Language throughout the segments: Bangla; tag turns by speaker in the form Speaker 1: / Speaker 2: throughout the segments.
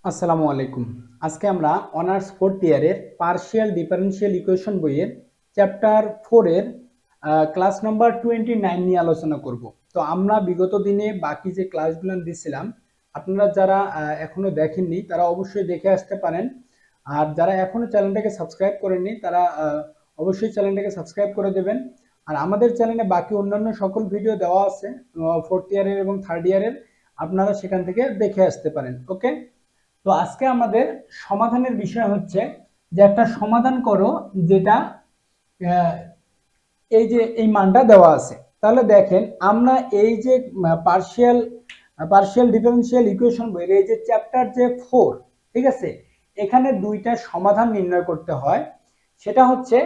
Speaker 1: আসসালামু আলাইকুম। আজকে আমরা অনার্স ফোর্থ ইয়ারের পার্শিয়াল ডিফারেনশিয়াল ইকুয়েশন বইয়ের চ্যাপ্টার 4 এর ক্লাস নাম্বার 29 নিয়ে আলোচনা করব। তো আমরা বিগত দিনে বাকি যে ক্লাসগুলো দিছিলাম, আপনারা যারা এখনো দেখেননি তারা অবশ্যই দেখে আসতে পারেন। আর যারা এখনো চ্যানেলটাকে সাবস্ক্রাইব করেননি তারা অবশ্যই চ্যানেলটাকে সাবস্ক্রাইব করে দেবেন। আর আমাদের চ্যানেলে বাকি অন্যান্য সকল ভিডিও দেওয়া আছে ফোর্থ ইয়ারের এবং থার্ড ইয়ারের, আপনারা সেখান থেকে দেখে আসতে পারেন। ওকে, তো আজকে আমাদের সমাধানের বিষয় হচ্ছে যে একটা সমাধান করো যেটা আহ, এই যে এই মানটা দেওয়া আছে। তাহলে দেখেন আমরা এই যে পার্শিয়াল পার্শিয়াল ডিফারেনশিয়াল ইকুয়েশন বইয়ের এই যে চ্যাপ্টার যে 4, ঠিক আছে, এখানে দুইটা সমাধান নির্ণয় করতে হয়। সেটা হচ্ছে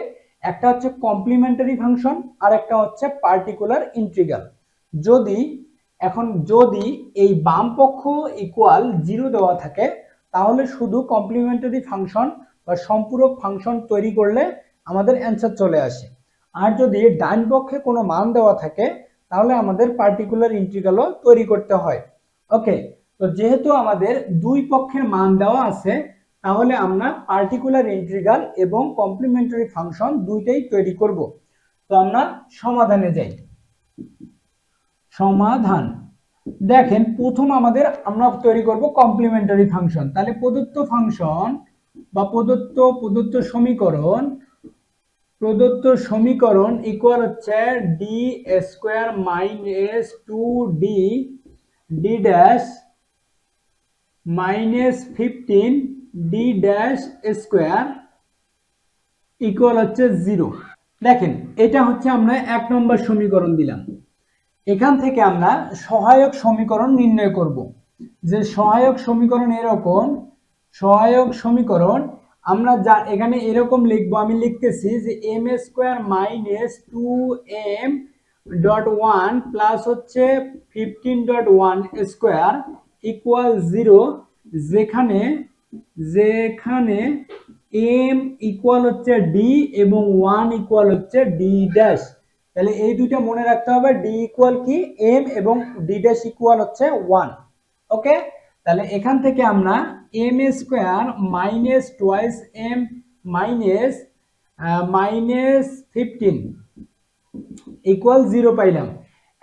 Speaker 1: একটা হচ্ছে কমপ্লিমেন্টারি ফাংশন আর একটা হচ্ছে পার্টিকুলার ইন্টিগ্রাল। যদি যদি এই বাম পক্ষ ইকুয়াল 0 দেওয়া থাকে তাহলে শুধু কমপ্লিমেন্টারি ফাংশন বা সম্পূরক ফাংশন তৈরি করলে আমাদের অ্যান্সার চলে আসে। আর যদি ডান পক্ষে কোনো মান দেওয়া থাকে তাহলে আমাদের পার্টিকুলার ইন্টিগ্রালও তৈরি করতে হয়। ওকে, তো যেহেতু আমাদের দুই পক্ষের মান দেওয়া আছে তাহলে আমরা পার্টিকুলার ইন্টিগ্রাল এবং কমপ্লিমেন্টারি ফাংশন দুইটাই তৈরি করব। তো আমরা সমাধানে যাই। সমাধান দেখেন, প্রথম আমরা তৈরি করব কমপ্লিমেন্টারি ফাংশন। তাহলে প্রদত্ত ফাংশন বা প্রদত্ত সমীকরণ ইকুয়াল হচ্ছে D square minus 2d D dash minus 15 D dash square equal হচ্ছে 0। দেখেন, এটা হচ্ছে আমরা 1 নম্বর সমীকরণ দিলাম। এখান থেকে আমরা সহায়ক সমীকরণ নির্ণয় করব। যে সহায়ক সমীকরণ আমরা যা এখানে এরকম লিখবো, আমি লিখতেছি যে m square minus 2m dot 1 plus হচ্ছে 15.1 স্কোয়ার ইকুয়াল 0, যেখানে যেখানে m ইকুয়াল হচ্ছে d এবং 1 ইকুয়াল হচ্ছে d ড্যাশ। তাহলে এই দুইটা মনে রাখতে হবে, d ইকুয়াল কি m এবং d ড্যাশ ইকুয়াল হচ্ছে 1। ওকে, তাহলে এখান থেকে আমরা m square minus twice m minus minus 15 equal 0 পাইলাম।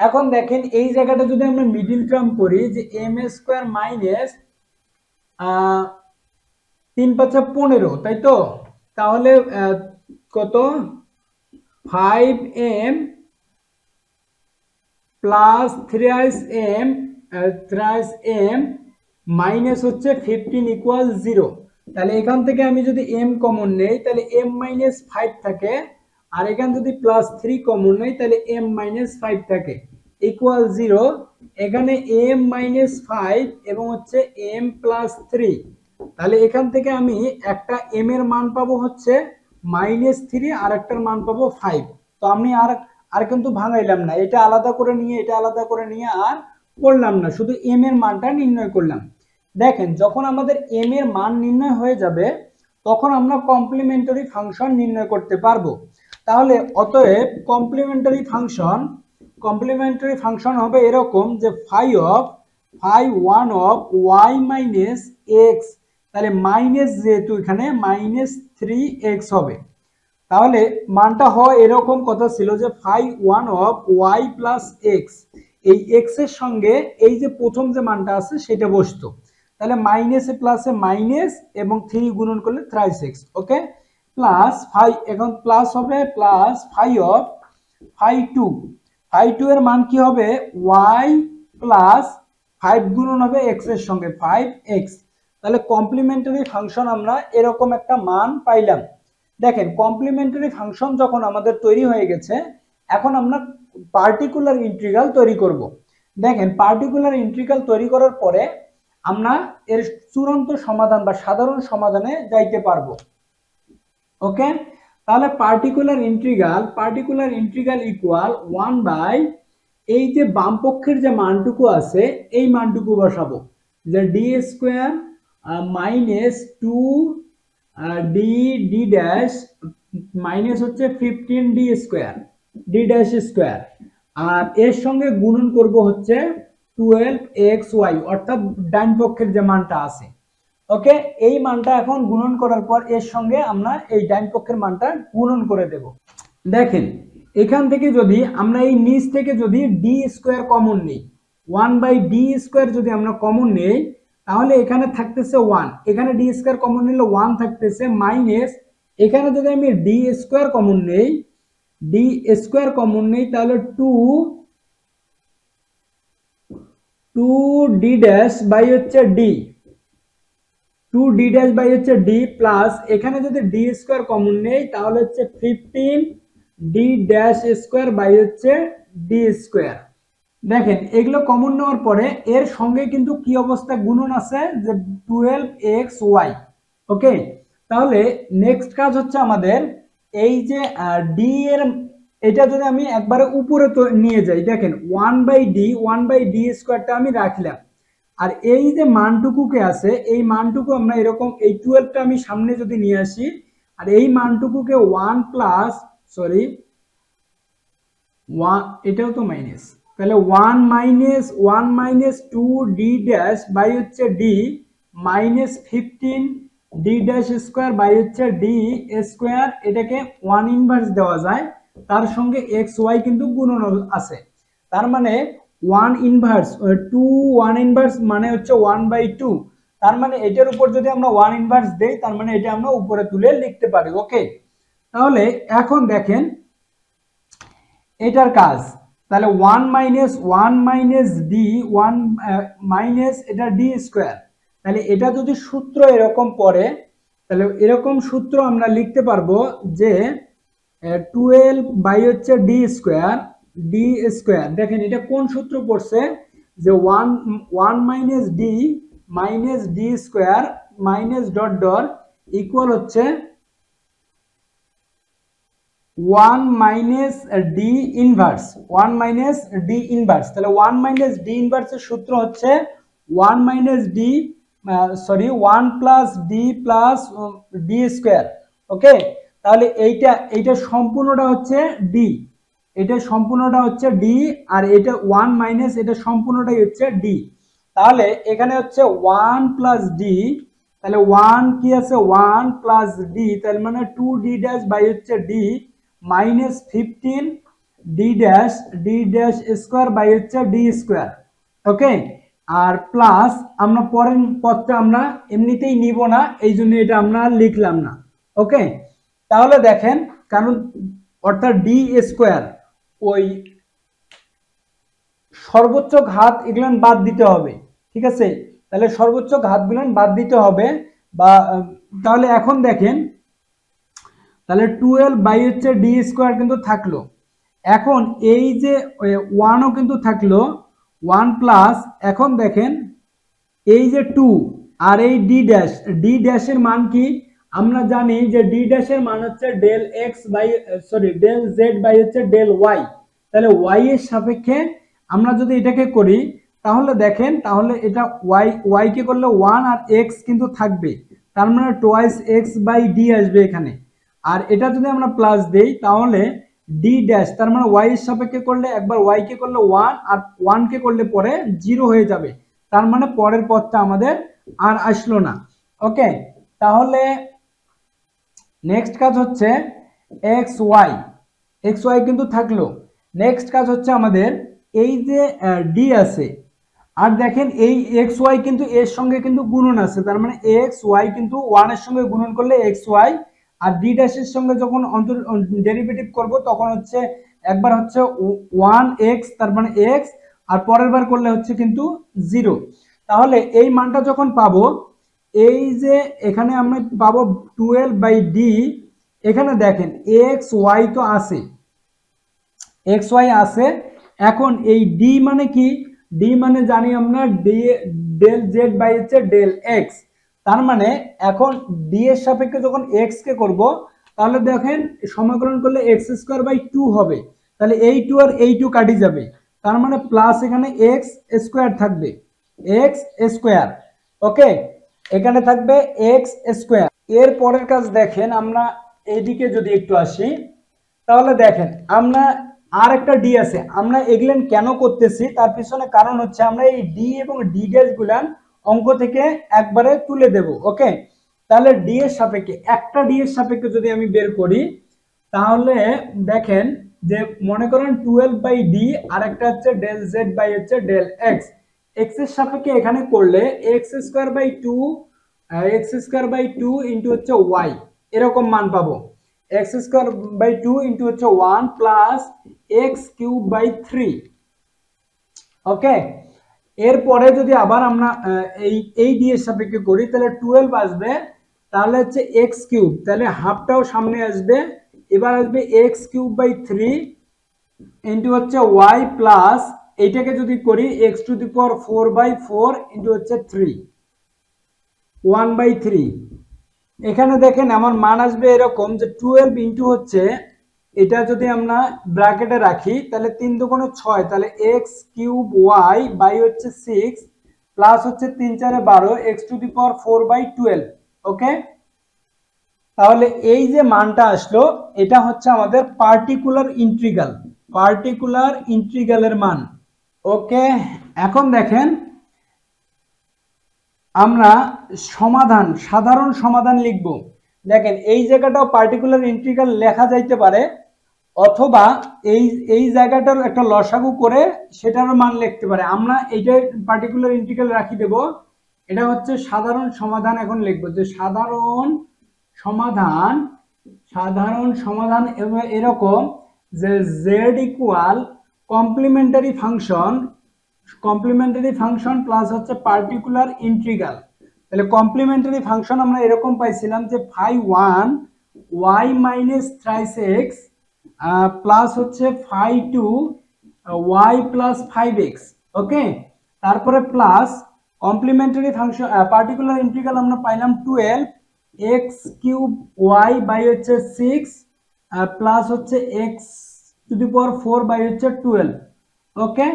Speaker 1: এখন দেখেন এই জায়গাটা যদি আমরা মিডিল টার্ম করি যে m স্কয়ার মাইনাস 3 5 15, তাই তো? তাহলে কত 5m প্লাস 3m মাইনাস হচ্ছে 15 ইকুয়াল 0। তাহলে এখান থেকে আমি যদি m কমন নেই তাহলে m মাইনাস 5 থাকে, আর এখান যদি প্লাস 3 কমন নেই তাহলে m মাইনাস 5 থাকে ইকুয়াল 0। এখানে m মাইনাস 5 এবং হচ্ছে m প্লাস 3, তাহলে এখান থেকে আমি একটা m এর মান পাবো হচ্ছে মাইনাস 3 আর একটার মান পাবো 5। তো আমি আর কিন্তু ভাঙাইলাম না, এটা আলাদা করে নিয়ে আর করলাম না, শুধু m এর মানটা নির্ণয় করলাম। দেখেন, যখন আমাদের m এর মান নির্ণয় হয়ে যাবে তখন আমরা কমপ্লিমেন্টারি ফাংশন নির্ণয় করতে পারবো। তাহলে অতএব কমপ্লিমেন্টারি ফাংশন হবে এরকম যে phi 1 of y minus x, তাহলে মাইনাস যেহেতু এখানে মাইনাস 3x হবে, তাহলে মানটা হয় এরকম কথা ছিল যে phi 1 of y plus x, এই এক্স এর সঙ্গে এই যে প্রথম যে মানটা আছে সেটা বসতো। তাহলে মাইনাসে প্লাসে মাইনাস এবং 3 গুণন করলে থ্রাইস এক্স। ওকে, প্লাস ফাই, এখন প্লাস হবে প্লাস ফাই 2 এর মান কি হবে y প্লাস 5 গুণন হবে x এর সঙ্গে 5x। তাহলে কমপ্লিমেন্টারি ফাংশন আমরা এরকম একটা মান পাইলাম। দেখেন, কমপ্লিমেন্টারি ফাংশন যখন আমাদের তৈরি হয়ে গেছে, এখন আমরা পার্টিকুলার ইন্টিগ্রাল তৈরি করব। দেখেন, পার্টিকুলার ইন্টিগ্রাল তৈরি করার পরে আমরা এর চূড়ান্ত সমাধান বা সাধারণ সমাধানে যাইতে পারবো। ওকে, তাহলে পার্টিকুলার ইন্টিগ্রাল ইকুয়াল 1 বাই এই যে বাম পক্ষের যে মানটুকু আছে এই মানটুকু বসাবো, যে D square minus 2 D D dash minus হচ্ছে 15 D square D dash square, আর এর সঙ্গে গুণন করব হচ্ছে 12xy, অর্থাৎ ডান পক্ষের যে মানটা আছে। ওকে, এই মানটা এখন গুণন করার পর এর সঙ্গে আমরা এই ডান পক্ষের মানটা গুণন করে দেব। দেখেন এখান থেকে যদি আমরা এই নিচ থেকে যদি ডি স্কোয়ার কমন নিই, 1/d স্কোয়ার যদি আমরা কমন নেই তাহলে এখানে থাকতেছে 1, এখানে ডি স্কোয়ার কমন নিলে 1 থাকতেছে, মাইনাস এখানে যদি আমি ডি স্কোয়ার কমন নেই, ডি স্কোয়ার কমন নেই তাহলে 2d ড্যাশ বাই হচ্ছে ডি, 2d ড্যাশ বাই হচ্ছে ডি, প্লাস এখানে যদি ডি স্কোয়ার কমন নেই তাহলে হচ্ছে 15d ড্যাশ স্কোয়ার বাই হচ্ছে ডি স্কোয়ার। দেখেন এগুলো কমন নেওয়ার পরে এর সঙ্গে কিন্তু কি অবস্থা গুণন আছে যে 12xy। ওকে, তাহলে নেক্সট কাজ হচ্ছে আমাদের এই যে ডি এর এটা যদি আমি একবারে উপরে তো নিয়ে যাই, দেখেন 1/d স্কোয়ারটা আমি রাখলাম, আর এই যে মানটুকুকে আছে এই মানটুকু আমরা এরকম এই 12টা আমি সামনে যদি নিয়ে আসি, আর এই মানটুকুকে 1 প্লাস সরি 1 এটাও তো মাইনাস, তাহলে 1 মাইনাস 2d ড্যাশ বাই হচ্ছে D minus 15d dash square by হচ্ছে ডি স্কোয়ার, এটাকে 1 ইনভার্স দেওয়া যায়, তার সঙ্গে এক্স ওয়াই কিন্তু গুণন আছে, তার মানে 1 ইনভার্স 1 ইনভার্স মানে হচ্ছে 1/2, তার মানে এটার উপর যদি আমরা 1 ইনভার্স দেই তার মানে এটা আমরা উপরে তুলে লিখতে পারি। ওকে, তাহলে এখন দেখেন এটার কাজ, তাহলে 1 মাইনাস ডি 1 মাইনাস এটা ডি স্কোয়ার, তাহলে এটা যদি সূত্র এরকম পড়ে তাহলে এরকম সূত্র আমরা লিখতে পারবো যে 12 বাই হচ্ছে ডি স্কোয়ার, দেখেন এটা কোন সূত্র পড়ছে যে 1 minus D square minus dot dot equal হচ্ছে 1 মাইনাস ডি ইনভার্স, তাহলে 1 মাইনাস ডি ইনভার্সের সূত্র হচ্ছে 1 plus D plus D square. Okay, তাহলে এইটা সম্পূর্ণটা হচ্ছে ডি, এটা সম্পূর্ণটা হচ্ছে ডি, আর এটা 1 মাইনাস এটা সম্পূর্ণটাই হচ্ছে ডি, তাহলে এখানে হচ্ছে 1 প্লাস ডি, তাহলে 1 কি আছে 1 প্লাস ডি, তার মানে 2d ড্যাশ বাই হচ্ছে D minus 15d dash square by হচ্ছে ডি স্কোয়ার। ওকে, আর প্লাস আমরা পরের পদটা আমরা এমনিতেই নিব না, এই জন্য এটা আমরা লিখলাম না। ওকে, তাহলে দেখেন কারণ অর্থাৎ ডি স্কোয়ার ওই সর্বোচ্চ ঘাত এগুলো বাদ দিতে হবে, ঠিক আছে, তাহলে সর্বোচ্চ ঘাতগুলো বাদ দিতে হবে, বা তাহলে এখন দেখেন তাহলে 12 বাই হচ্ছে ডি স্কোয়ার কিন্তু থাকলো, এখন এই যে 1ও কিন্তু থাকলো 1 প্লাস, এখন দেখেন এই যে 2 আর এই ডি ড্যাশের মান কি আমরা জানি যে ডি ড্যাশের মান হচ্ছে ডেল জেড বাই হচ্ছে ডেল ওয়াই, তাহলে ওয়াই এর সাপেক্ষে আমরা যদি এটাকে করি তাহলে দেখেন তাহলে এটা ওয়াই কে করলে 1 আর এক্স কিন্তু থাকবে, তার মানে টোয়াইস এক্স বাই ডি আসবে এখানে, আর এটা যদি আমরা প্লাস দেই তাহলে ডি ড্যাশ তার মানে ওয়াই এর সাপেক্ষে করলে একবার ওয়াই কে করলে 1 আর 1 কে করলে পরে 0 হয়ে যাবে, তার মানে পরের পদটা আমাদের আর আসলো না। ওকে, তাহলে নেক্সট কাজ হচ্ছে এক্স ওয়াই কিন্তু থাকলো, নেক্সট কাজ হচ্ছে আমাদের এই যে ডি আছে, আর দেখেন এই এক্স ওয়াই কিন্তু এর সঙ্গে কিন্তু গুণন আছে, তার মানে এক্স ওয়াই কিন্তু 1 এর সঙ্গে গুণন করলে এক্স ওয়াই, আর ডি ড্যাশের সঙ্গে যখন ডেরিভেটিভ করব তখন হচ্ছে একবার হচ্ছে 1x তার মানে x, আর পরের বার করলে হচ্ছে কিন্তু 0, তাহলে এই মানটা যখন পাবো এই যে এখানে আমরা পাবো 12 বাই ডি, এখানে দেখেন এক্স ওয়াই তো আছে, এক্স ওয়াই আছে, এখন এই ডি মানে কি, ডি মানে জানি আমরা ডেল জেড বাই হচ্ছে ডেল এক্স, তার মানে এখন ডি এর সাপেক্ষে যখন এক্স কে করব তাহলে দেখেন সমাকলন করলে এক্স স্কোয়ার বাই 2 হবে, তাহলে এই 2 আর এই 2 কাটি যাবে, তার মানে প্লাস এখানে এক্স স্কোয়ার থাকবে, এক্স স্কোয়ার। ওকে, এখানে থাকবে এক্স স্কোয়ার। এর পরের কাজ দেখেন আমরা এইদিকে যদি একটু আসি তাহলে দেখেন আমরা আর একটা ডি আছে, আমরা এগুলো কেন করতেছি তার পিছনে কারণ হচ্ছে আমরা এই ডি এবং ডি ড্যাশ গুলান অঙ্ক থেকে একবারে তুলে দেব। ওকে, তাহলে ডি এর সাপেক্ষে, একটা ডি এর সাপেক্ষে যদি আমি বের করি, তাহলে দেখেন যে মনে করেন 12/d আর একটা হচ্ছে ডেল জেড বাই হচ্ছে ডেল এক্স। এক্স এর সাপেক্ষে এখানে করলে x² বাই 2 ইন্টু হচ্ছে ওয়াই, এরকম মান পাবো। x² বাই 2 ইন্টু হচ্ছে 1 প্লাস x³ বাই 3। ওকে, এরপরে যদি আবার আমরা এই ডি এর সাপেক্ষে করি, তাহলে 12 আসবে, তাহলে হচ্ছে x³ তাহলে হাফটাও সামনে আসবে, এবার আসবে x³ বাই 3 ইন্টু হচ্ছে ওয়াই প্লাস এইটাকে যদি করি x⁴/4 ইন্টু হচ্ছে 3 1/3। এখানে দেখেন আমার মান আসবে এরকম যে 12 ইন্টু হচ্ছে, এটা যদি আমরা ব্র্যাকেটে রাখি তাহলে 3 দুগুণে 6, তাহলে x³ বাই হচ্ছে 6 প্লাস হচ্ছে 3 4 12 x⁴/12। ওকে, তাহলে এই যে মানটা আসলো এটা হচ্ছে আমাদের পার্টিকুলার ইন্টিগ্রালের মান। ওকে, এখন দেখেন আমরা সাধারণ সমাধান লিখব। দেখেন এই জায়গাটাও পার্টিকুলার ইন্টিগ্রাল লেখা যাইতে পারে, অথবা এই জায়গাটার একটা লসাগু করে সেটারও মান লিখতে পারে। আমরা এইটার পার্টিকুলার ইন্টিগ্রাল রাখি দেব, এটা হচ্ছে সাধারণ সমাধান। এখন লিখব যে সাধারণ সমাধান এরকম যে z equal complimentary function plus হচ্ছে পার্টিকুলার ইন্টিগ্রাল। তাহলে কমপ্লিমেন্টারি ফাংশন আমরা এরকম পাইছিলাম যে φ1 y minus thrice x plus হচ্ছে φ2 y প্লাস 5x। ওকে, তারপরে plus complimentary function particular integral আমরা পাইলাম 12 x³ বাই হচ্ছে 6 প্লাস হচ্ছে x⁴ বাই হচ্ছে 12। ওকে,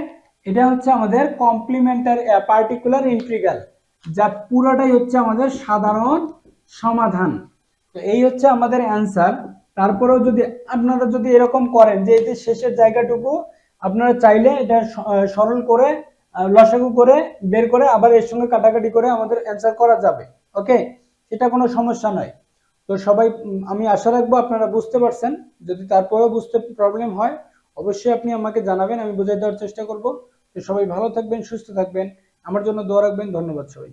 Speaker 1: এটা হচ্ছে আমাদের কমপ্লিমেন্টারি পার্টিকুলার ইন্টিগ্রাল, যা পুরোটাই হচ্ছে আমাদের সাধারণ সমাধান। তো এই হচ্ছে আমাদের অ্যান্সার। তারপরেও যদি আপনারা যদি এরকম করেন যে এই যে শেষের জায়গাটুকু আপনারা চাইলে এটা সরল করে লসাগু করে বের করে আবার এর সঙ্গে কাটাকাটি করে আমাদের অ্যান্সার করা যাবে। ওকে, সেটা কোনো সমস্যা নয়। তো সবাই আমি আশা রাখবো আপনারা বুঝতে পারছেন। যদি তারপরেও বুঝতে প্রবলেম হয় অবশ্যই আপনি আমাকে জানাবেন, আমি বুঝিয়ে দেওয়ার চেষ্টা করব। তো সবাই ভালো থাকবেন, সুস্থ থাকবেন, আমার জন্য দোয়া রাখবেন। ধন্যবাদ সবাই।